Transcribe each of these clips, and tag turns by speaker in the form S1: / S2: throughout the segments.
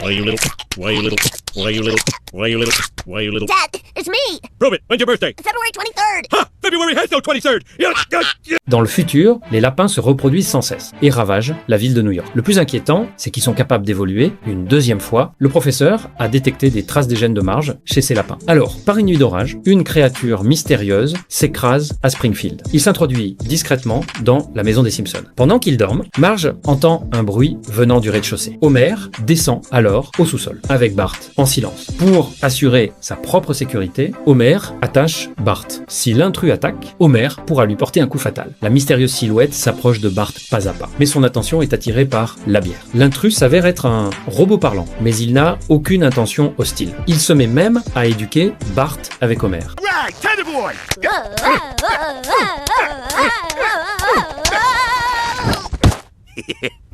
S1: Why you little? Why you little? Why you little? Why you little? Why you little?
S2: Dad, it's me!
S1: Prove it. When's your birthday?
S2: February 23rd!
S1: Ha! February has no 23rd.
S3: Dans le futur, les lapins se reproduisent sans cesse et ravagent la ville de New York. Le plus inquiétant, c'est qu'ils sont capables d'évoluer une deuxième fois. Le professeur a détecté des traces des gènes de Marge chez ces lapins. Alors, par une nuit d'orage, une créature mystérieuse s'écrase à Springfield. Il s'introduit discrètement dans la maison des Simpsons. Pendant qu'ils dorment, Marge entend un bruit venant du rez-de-chaussée. Homer descend alors au sous-sol, avec Bart en silence. Pour assurer sa propre sécurité, Homer attache Bart. Si l'intrus attaque, Homer pourra lui porter un coup fatal. La mystérieuse silhouette s'approche de Bart pas à pas, mais son attention est attirée par la bière. L'intrus s'avère être un robot parlant, mais il n'a aucune intention hostile. Il se met même à éduquer Bart avec Homer.
S1: Right, Tender Boy.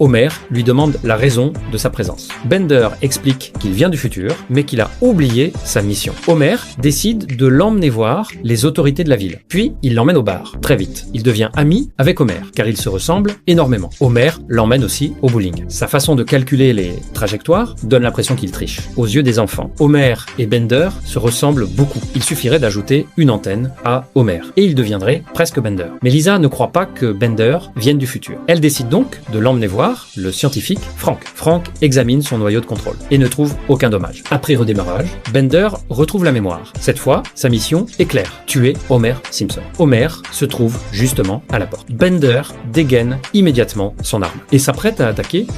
S3: Homer lui demande la raison de sa présence. Bender explique qu'il vient du futur, mais qu'il a oublié sa mission. Homer décide de l'emmener voir les autorités de la ville. Puis, il l'emmène au bar. Très vite, il devient ami avec Homer, car ils se ressemblent énormément. Homer l'emmène aussi au bowling. Sa façon de calculer les trajectoires donne l'impression qu'il triche. Aux yeux des enfants, Homer et Bender se ressemblent beaucoup. Il suffirait d'ajouter une antenne à Homer, et il deviendrait presque Bender. Mais Lisa ne croit pas que Bender vienne du futur. Elle décide donc de l'emmener voir le scientifique Frank. Frank examine son noyau de contrôle et ne trouve aucun dommage. Après redémarrage, Bender retrouve la mémoire. Cette fois, sa mission est claire, tuer Homer Simpson. Homer se trouve justement à la porte. Bender dégaine immédiatement son arme et s'apprête à attaquer